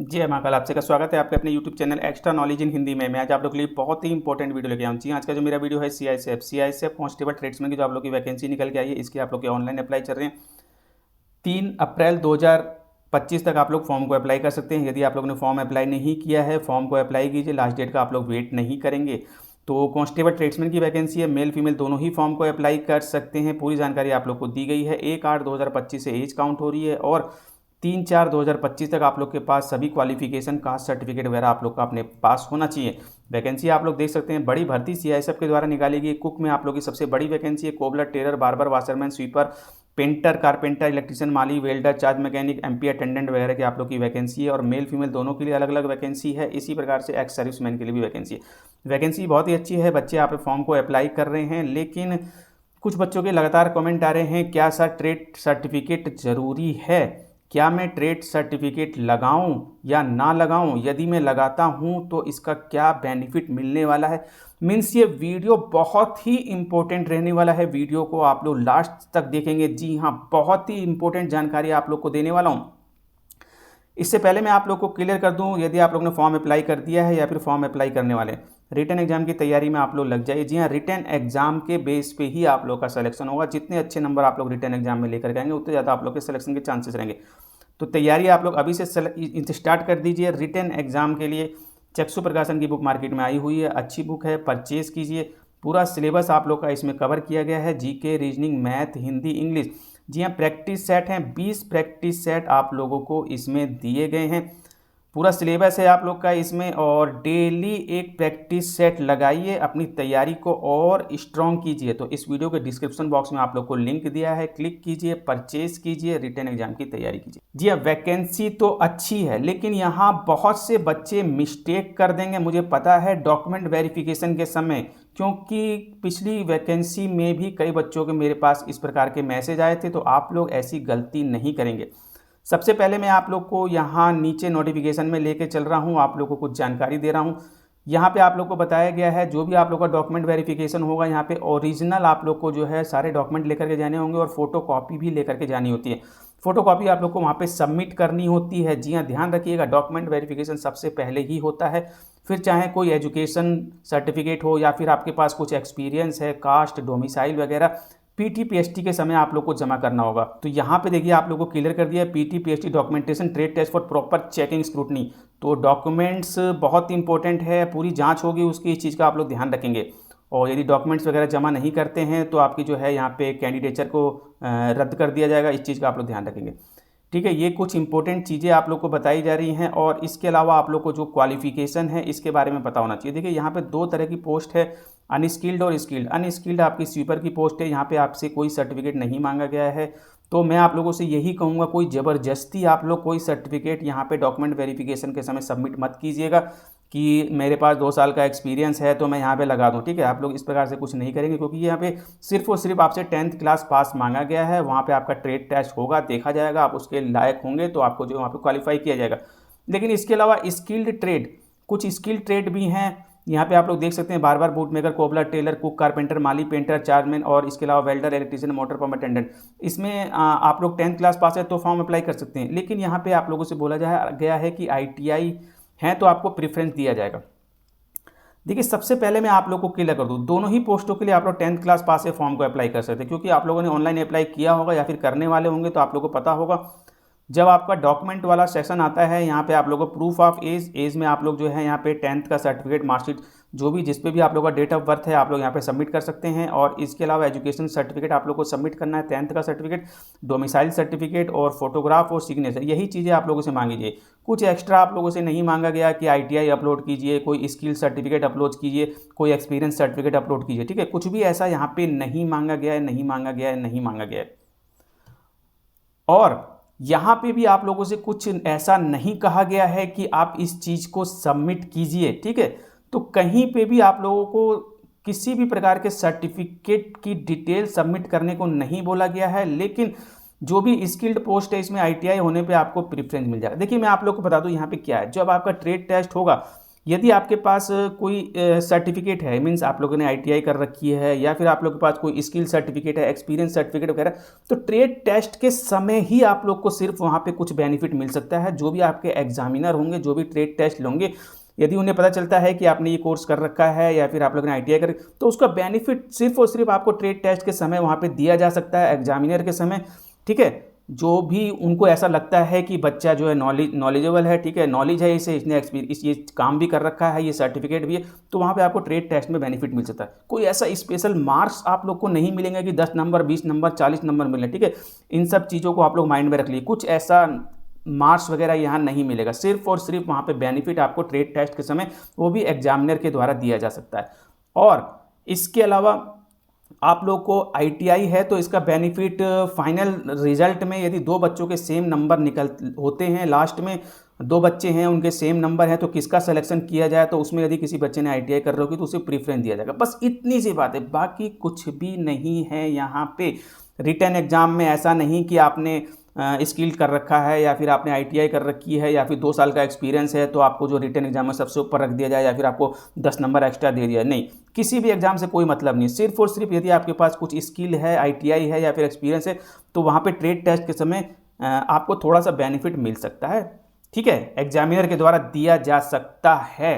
जी महाकाल, आपसे का स्वागत है आपके अपने YouTube channel extra knowledge in Hindi में। मैं आज आप लोग के लिए बहुत ही इंपॉर्टेंट वीडियो लेके आऊँ। जी, आज का जो मेरा वीडियो है सीआईएसएफ कांस्टेबल ट्रेड्समैन की जो आप लोग की वैकेंसी निकल के आई है, इसकी आप लोग के ऑनलाइन अप्लाई चल रहे हैं। 3 अप्रैल 2025 तक आप लोग फॉर्म को अप्लाई कर सकते हैं। यदि आप लोगों ने फॉर्म अप्लाई नहीं किया है, फॉर्म को अप्लाई कीजिए। लास्ट डेट का आप लोग वेट नहीं करेंगे। तो कांस्टेबल ट्रेड्समैन की वैकेंसी है, मेल फीमेल दोनों ही फॉर्म को अप्लाई कर सकते हैं। पूरी जानकारी आप लोग को दी गई है। 1/8/2025 से एज काउंट हो रही है और 3/4/2025 तक आप लोग के पास सभी क्वालिफिकेशन कास्ट सर्टिफिकेट वगैरह आप लोग का अपने पास होना चाहिए। वैकेंसी आप लोग देख सकते हैं, बड़ी भर्ती सीआईएसएफ के द्वारा निकाली गई। कुक में आप लोग की सबसे बड़ी वैकेंसी है। Cobbler, tailor, barber, washerman, sweeper, painter, carpenter, electrician, माली, welder, charge mechanic, MP attendant वगैरह की आप लोग की वैकेंसी है। और मेल फीमेल दोनों के लिए अलग अलग वैकेंसी है। इसी प्रकार से एक्स सर्विसमैन के लिए भी वैकेंसी है। वैकेंसी बहुत ही अच्छी है। बच्चे यहाँ पे फॉर्म को अप्लाई कर रहे हैं, लेकिन कुछ बच्चों के लगातार कमेंट आ रहे हैं, क्या सर ट्रेड सर्टिफिकेट ज़रूरी है? क्या मैं ट्रेड सर्टिफिकेट लगाऊं या ना लगाऊं? यदि मैं लगाता हूं तो इसका क्या बेनिफिट मिलने वाला है? मीन्स ये वीडियो बहुत ही इंपॉर्टेंट रहने वाला है। वीडियो को आप लोग लास्ट तक देखेंगे। जी हाँ, बहुत ही इंपॉर्टेंट जानकारी आप लोग को देने वाला हूं। इससे पहले मैं आप लोग को क्लियर कर दूं, यदि आप लोग ने फॉर्म अप्लाई कर दिया है या फिर फॉर्म अप्लाई करने वाले हैं, रिटन एग्जाम की तैयारी में आप लोग लग जाइए। जी हाँ, रिटन एग्जाम के बेस पे ही आप लोग का सिलेक्शन होगा। जितने अच्छे नंबर आप लोग रिटन एग्जाम में लेकर जाएंगे, उतने ज़्यादा आप लोग के सिलेक्शन के चांसेस रहेंगे। तो तैयारी आप लोग अभी से स्टार्ट कर दीजिए। रिटन एग्जाम के लिए चक्षु प्रकाशन की बुक मार्केट में आई हुई है, अच्छी बुक है, परचेज कीजिए। पूरा सिलेबस आप लोग का इसमें कवर किया गया है। GK, reasoning, math, Hindi, English. जी हाँ, प्रैक्टिस सेट हैं, 20 प्रैक्टिस सेट आप लोगों को इसमें दिए गए हैं। पूरा सिलेबस है आप लोग का इसमें, और डेली एक प्रैक्टिस सेट लगाइए, अपनी तैयारी को और स्ट्रॉन्ग कीजिए। तो इस वीडियो के डिस्क्रिप्शन बॉक्स में आप लोग को लिंक दिया है, क्लिक कीजिए, परचेज कीजिए, रिटन एग्जाम की तैयारी कीजिए। जी हाँ, वैकेंसी तो अच्छी है, लेकिन यहाँ बहुत से बच्चे मिस्टेक कर देंगे, मुझे पता है, डॉक्यूमेंट वेरिफिकेशन के समय। क्योंकि पिछली वैकेंसी में भी कई बच्चों के मेरे पास इस प्रकार के मैसेज आए थे, तो आप लोग ऐसी गलती नहीं करेंगे। सबसे पहले मैं आप लोग को यहाँ नीचे नोटिफिकेशन में लेके चल रहा हूँ, आप लोग को कुछ जानकारी दे रहा हूँ। यहाँ पे आप लोग को बताया गया है, जो भी आप लोग का डॉक्यूमेंट वेरिफिकेशन होगा, यहाँ पे ओरिजिनल आप लोग को जो है सारे डॉक्यूमेंट लेकर के जाने होंगे, और फोटो कॉपी भी लेकर के जानी होती है। फोटो कॉपी आप लोग को वहाँ पे सबमिट करनी होती है। जी हाँ, ध्यान रखिएगा, डॉक्यूमेंट वेरिफिकेशन सबसे पहले ही होता है। फिर चाहे कोई एजुकेशन सर्टिफिकेट हो या फिर आपके पास कुछ एक्सपीरियंस है, कास्ट, डोमिसाइल वगैरह, पीटी पीएचटी के समय आप लोग को जमा करना होगा। तो यहाँ पे देखिए, आप लोगों को क्लियर कर दिया, PT PHT documentation trade test for proper checking scrutiny. तो डॉक्यूमेंट्स बहुत इंपॉर्टेंट है, पूरी जांच होगी उसकी, इस चीज़ का आप लोग ध्यान रखेंगे। और यदि डॉक्यूमेंट्स वगैरह जमा नहीं करते हैं तो आपकी जो है यहाँ पे कैंडिडेचर को रद्द कर दिया जाएगा। इस चीज़ का आप लोग ध्यान रखेंगे। ठीक है, ये कुछ इंपॉर्टेंट चीज़ें आप लोग को बताई जा रही हैं। और इसके अलावा आप लोग को जो क्वालिफिकेशन है इसके बारे में पता होना चाहिए। देखिए, यहाँ पे दो तरह की पोस्ट है, अनस्किल्ड और स्किल्ड। अनस्किल्ड आपकी स्वीपर की पोस्ट है, यहाँ पे आपसे कोई सर्टिफिकेट नहीं मांगा गया है। तो मैं आप लोगों से यही कहूँगा, कोई ज़बरदस्ती आप लोग कोई सर्टिफिकेट यहाँ पे डॉक्यूमेंट वेरिफिकेशन के समय सबमिट मत कीजिएगा कि मेरे पास 2 साल का एक्सपीरियंस है तो मैं यहाँ पे लगा दूँ। ठीक है, आप लोग इस प्रकार से कुछ नहीं करेंगे, क्योंकि यहाँ पे सिर्फ और सिर्फ आपसे 10th क्लास पास मांगा गया है। वहाँ पे आपका ट्रेड टेस्ट होगा, देखा जाएगा, आप उसके लायक होंगे तो आपको जो वहाँ पे क्वालिफाई किया जाएगा। लेकिन इसके अलावा स्किल्ड ट्रेड, कुछ स्किल्ड ट्रेड भी हैं। यहाँ पे आप लोग देख सकते हैं, बार बार boot maker, cobbler, tailor, cook, carpenter, माली, पेंटर, चार्जमैन, और इसके अलावा welder, electrician, motor pump attendant. इसमें आप लोग 10th क्लास पास है तो फॉर्म अप्लाई कर सकते हैं। लेकिन यहाँ पे आप लोगों से बोला गया है कि ITI है तो आपको प्रेफरेंस दिया जाएगा। देखिए, सबसे पहले मैं आप लोग को क्लियर कर दूं, दोनों ही पोस्टों के लिए आप लोग 10th क्लास पास से फॉर्म को अप्लाई कर सकते हैं। क्योंकि आप लोगों ने ऑनलाइन अप्लाई किया होगा या फिर करने वाले होंगे, तो आप लोगों को पता होगा, जब आपका डॉक्यूमेंट वाला सेक्शन आता है, यहाँ पे आप लोगों को प्रूफ ऑफ एज में आप लोग जो है यहाँ पे 10th का सर्टिफिकेट, मार्कशीट, जो भी जिस पे भी आप लोग का डेट ऑफ बर्थ है, आप लोग यहाँ पे सबमिट कर सकते हैं। और इसके अलावा एजुकेशन सर्टिफिकेट आप लोग को सबमिट करना है, 10th का सर्टिफिकेट, डोमिसाइल सर्टिफिकेट, और फोटोग्राफ और सिग्नेचर। यही चीज़ें आप लोगों से मांगी जाए। कुछ एक्स्ट्रा आप लोगों से नहीं मांगा गया कि ITI अपलोड कीजिए, कोई स्किल सर्टिफिकेट अपलोड कीजिए, कोई एक्सपीरियंस सर्टिफिकेट अपलोड कीजिए। ठीक है, कुछ भी ऐसा यहाँ पे नहीं मांगा गया है, नहीं मांगा गया है, नहीं मांगा गया है। और यहाँ पे भी आप लोगों से कुछ ऐसा नहीं कहा गया है कि आप इस चीज़ को सबमिट कीजिए। ठीक है, तो कहीं पे भी आप लोगों को किसी भी प्रकार के सर्टिफिकेट की डिटेल सबमिट करने को नहीं बोला गया है। लेकिन जो भी स्किल्ड पोस्ट है, इसमें ITI होने पे आपको प्रेफरेंस मिल जाएगा। देखिए, मैं आप लोग को बता दूं यहाँ पे क्या है। जब आपका ट्रेड टेस्ट होगा, यदि आपके पास कोई सर्टिफिकेट है, मीन्स आप लोगों ने आईटीआई कर रखी है या फिर आप लोग के पास कोई स्किल सर्टिफिकेट है, एक्सपीरियंस सर्टिफिकेट वगैरह, तो ट्रेड टेस्ट के समय ही आप लोग को सिर्फ वहाँ पे कुछ बेनिफिट मिल सकता है। जो भी आपके एग्जामिनर होंगे, जो भी ट्रेड टेस्ट लेंगे, यदि उन्हें पता चलता है कि आपने ये कोर्स कर रखा है या फिर आप लोगों ने आईटीआई कर, तो उसका बेनिफिट सिर्फ और सिर्फ आपको ट्रेड टेस्ट के समय वहाँ पे दिया जा सकता है, एग्जामिनर के समय। ठीक है, जो भी उनको ऐसा लगता है कि बच्चा जो है नॉलेजेबल है, ठीक है, नॉलेज है, इसे इसने एक्सपीरियंस, ये काम भी कर रखा है, ये सर्टिफिकेट भी है, तो वहाँ पे आपको ट्रेड टेस्ट में बेनिफिट मिल सकता है। कोई ऐसा स्पेशल मार्क्स आप लोग को नहीं मिलेंगे कि 10 नंबर, 20 नंबर, 40 नंबर मिले। ठीक है, इन सब चीज़ों को आप लोग माइंड में रख लीजिए। कुछ ऐसा मार्क्स वगैरह यहाँ नहीं मिलेगा, सिर्फ और सिर्फ वहाँ पे बेनिफिट आपको ट्रेड टेस्ट के समय, वो भी एग्जामिनर के द्वारा दिया जा सकता है। और इसके अलावा आप लोग को आईटीआई है तो इसका बेनिफिट फाइनल रिजल्ट में, यदि दो बच्चों के सेम नंबर निकल होते हैं, लास्ट में दो बच्चे हैं उनके सेम नंबर है, तो किसका सिलेक्शन किया जाए, तो उसमें यदि किसी बच्चे ने आईटीआई कर रही होगी तो उसे प्रीफरेंस दिया जाएगा। बस इतनी सी बात है, बाकी कुछ भी नहीं है यहाँ पे। रिटन एग्जाम में ऐसा नहीं कि आपने स्किल कर रखा है या फिर आपने आईटीआई कर रखी है या फिर 2 साल का एक्सपीरियंस है तो आपको जो रिटन एग्जाम में सबसे ऊपर रख दिया जाए या फिर आपको 10 नंबर एक्स्ट्रा दे दिया। नहीं, किसी भी एग्जाम से कोई मतलब नहीं। सिर्फ और सिर्फ यदि आपके पास कुछ स्किल है, आईटीआई है या फिर एक्सपीरियंस है, तो वहाँ पे ट्रेड टेस्ट के समय आपको थोड़ा सा बेनिफिट मिल सकता है। ठीक है, एग्जामिनर के द्वारा दिया जा सकता है।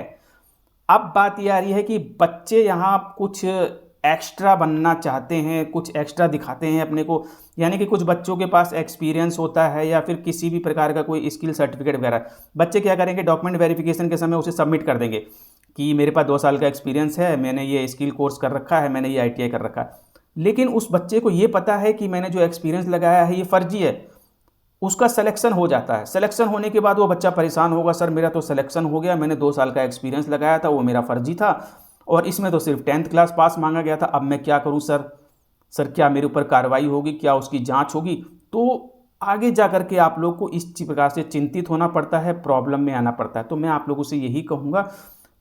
अब बात ये आ रही है कि बच्चे यहाँ कुछ एक्स्ट्रा बनना चाहते हैं, कुछ एक्स्ट्रा दिखाते हैं अपने को, यानी कि कुछ बच्चों के पास एक्सपीरियंस होता है या फिर किसी भी प्रकार का कोई स्किल सर्टिफिकेट वगैरह, बच्चे क्या करेंगे, डॉक्यूमेंट वेरिफिकेशन के समय उसे सबमिट कर देंगे कि मेरे पास 2 साल का एक्सपीरियंस है, मैंने ये स्किल कोर्स कर रखा है, मैंने ये आईटीआई कर रखा है। लेकिन उस बच्चे को ये पता है कि मैंने जो एक्सपीरियंस लगाया है ये फर्जी है, उसका सिलेक्शन हो जाता है। सिलेक्शन होने के बाद वो बच्चा परेशान होगा, सर मेरा तो सिलेक्शन हो गया, मैंने 2 साल का एक्सपीरियंस लगाया था, वो मेरा फर्जी था और इसमें तो सिर्फ 10th क्लास पास मांगा गया था, अब मैं क्या करूं सर? सर क्या मेरे ऊपर कार्रवाई होगी, क्या उसकी जांच होगी? तो आगे जा कर के आप लोग को इस प्रकार से चिंतित होना पड़ता है, प्रॉब्लम में आना पड़ता है। तो मैं आप लोगों से यही कहूँगा,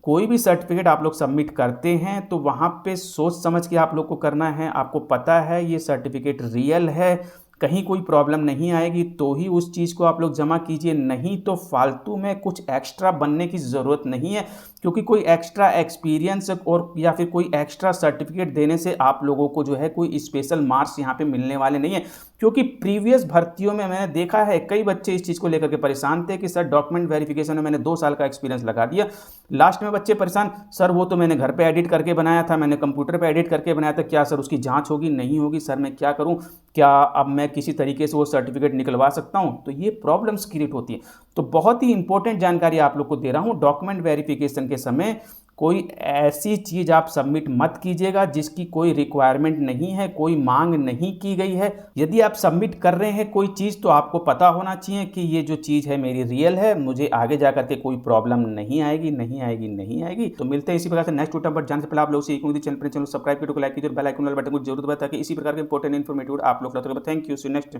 कोई भी सर्टिफिकेट आप लोग सबमिट करते हैं तो वहाँ पे सोच समझ के आप लोग को करना है। आपको पता है ये सर्टिफिकेट रियल है, कहीं कोई प्रॉब्लम नहीं आएगी तो ही उस चीज़ को आप लोग जमा कीजिए, नहीं तो फालतू में कुछ एक्स्ट्रा बनने की ज़रूरत नहीं है। क्योंकि कोई एक्स्ट्रा एक्सपीरियंस और या फिर कोई एक्स्ट्रा सर्टिफिकेट देने से आप लोगों को जो है कोई स्पेशल मार्क्स यहाँ पे मिलने वाले नहीं है। क्योंकि प्रीवियस भर्तियों में मैंने देखा है कई बच्चे इस चीज़ को लेकर के परेशान थे कि सर डॉक्यूमेंट वेरिफिकेशन में मैंने 2 साल का एक्सपीरियंस लगा दिया, लास्ट में बच्चे परेशान, सर वो तो मैंने घर पे एडिट करके बनाया था, मैंने कंप्यूटर पे एडिट करके बनाया था, क्या सर उसकी जांच होगी? नहीं होगी। सर मैं क्या करूं, क्या अब मैं किसी तरीके से वो सर्टिफिकेट निकलवा सकता हूं? तो ये प्रॉब्लम्स क्रिएट होती है। तो बहुत ही इंपॉर्टेंट जानकारी आप लोग को दे रहा हूं, डॉक्यूमेंट वेरिफिकेशन के समय कोई ऐसी चीज़ आप सबमिट मत कीजिएगा जिसकी कोई रिक्वायरमेंट नहीं है, कोई मांग नहीं की गई है। यदि आप सबमिट कर रहे हैं कोई चीज़ तो आपको पता होना चाहिए कि ये जो चीज़ है मेरी रियल है, मुझे आगे जा करके कोई प्रॉब्लम नहीं आएगी, नहीं आएगी, नहीं आएगी। तो मिलते हैं इसी प्रकार से नेक्स्ट वीडियो पर। जाने से पहले आप लोग से एक चैनल सब्सक्राइब वीडियो को लाइक कीजिए, बेल आइकन वाला बटन को जरूर दबाएं ताकि इसी प्रकार के इंपॉर्टेंट इन्फॉर्मेटिव आप लोग। Thank you, see next.